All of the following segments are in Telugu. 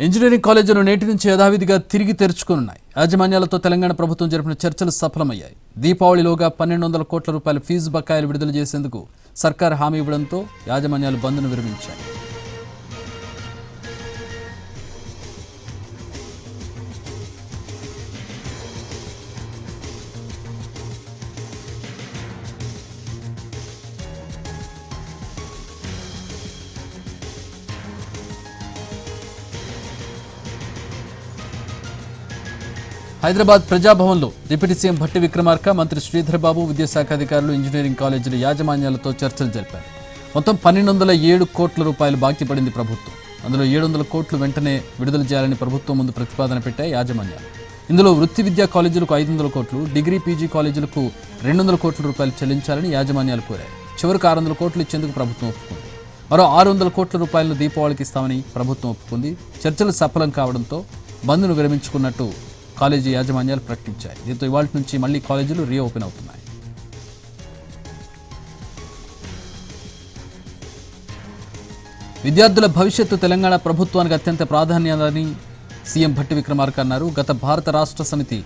ఇంజనీరింగ్ కాలేజీలు నేటి నుంచి యథావిధిగా తిరిగి తెరుచుకోనున్నాయి. యాజమాన్యాలతో తెలంగాణ ప్రభుత్వం జరిపిన చర్చలు సఫలమయ్యాయి. దీపావళిలోగా 1200 కోట్ల రూపాయల ఫీజు బకాయిలు విడుదల చేసేందుకు సర్కార్ హామీ ఇవ్వడంతో యాజమాన్యాలు బంద్ను విరమించాయి. హైదరాబాద్ ప్రజాభవన్లో డిప్యూటీ సీఎం భట్టి విక్రమార్క, మంత్రి శ్రీధర్ బాబు, విద్యాశాఖ అధికారులు ఇంజనీరింగ్ కాలేజీల యాజమాన్యాలతో చర్చలు జరిపారు. మొత్తం 1207 కోట్ల రూపాయలు బాకీ పడింది ప్రభుత్వం. అందులో 700 కోట్లు వెంటనే విడుదల చేయాలని ప్రభుత్వం ముందు ప్రతిపాదన పెట్టాయి యాజమాన్యాలు. ఇందులో వృత్తి విద్యా కాలేజీలకు 500 కోట్లు, డిగ్రీ పీజీ కాలేజీలకు 200 కోట్ల రూపాయలు చెల్లించాలని యాజమాన్యాలు కోరాయి. చివరికి 600 కోట్లు ఇచ్చేందుకు ప్రభుత్వం ఒప్పుకుంది. మరో 600 కోట్ల రూపాయలను దీపావళికి ఇస్తామని ప్రభుత్వం ఒప్పుకుంది. చర్చలు సఫలం కావడంతో బంద్ను విరమించుకున్నట్టు కాలేజీ యాజమాన్యాలు ప్రకటించాయి. దీంతో ఇవాళ నుంచి మళ్లీ కాలేజీలు రీఓపెన్ అవుతున్నాయి. విద్యార్థుల భవిష్యత్తు తెలంగాణ ప్రభుత్వానికి అత్యంత ప్రాధాన్యతని సీఎం భట్టి విక్రమార్క అన్నారు. గత భారత రాష్ట్ర సమితి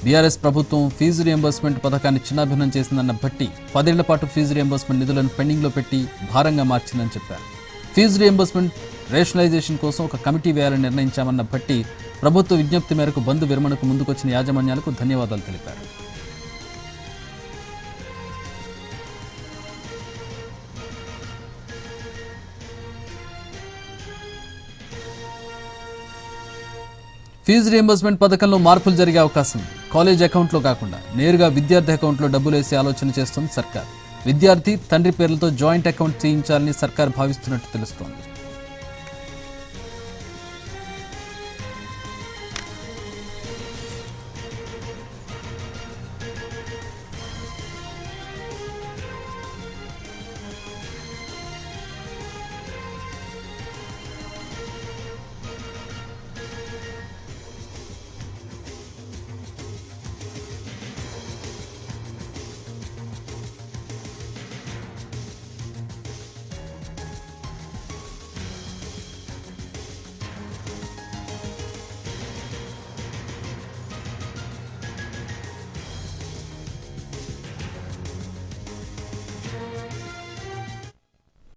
బీఆర్ఎస్ ప్రభుత్వం ఫీజు రియంబర్స్మెంట్ పథకాన్ని చిన్నాభిన్నం చేసిందన్న భట్టి 10 ఏళ్ల పాటు ఫీజు రియంబర్స్మెంట్ నిధులను పెండింగ్లో పెట్టి భారంగా మార్చిందని చెప్పారు. ఫీజు రియంబర్స్మెంట్ రేషనలైజేషన్ కోసం ఒక కమిటీ వేయాలని నిర్ణయించామన్న భట్టి ప్రభుత్వ విజ్ఞప్తి మేరకు బంద్ విరమణకు ముందుకొచ్చిన యాజమాన్యాలకు ధన్యవాదాలు తెలిపారు. ఫీజు రియంబర్స్మెంట్ పథకంలో మార్పులు జరిగే అవకాశం ఉంది. కాలేజ్ అకౌంట్లో కాకుండా నేరుగా విద్యార్థి అకౌంట్లో డబ్బులు వేసే ఆలోచన చేస్తోంది సర్కార్. విద్యార్థి తండ్రి పేర్లతో జాయింట్ అకౌంట్ చేయించాలని సర్కార్ భావిస్తున్నట్టు తెలుస్తోంది.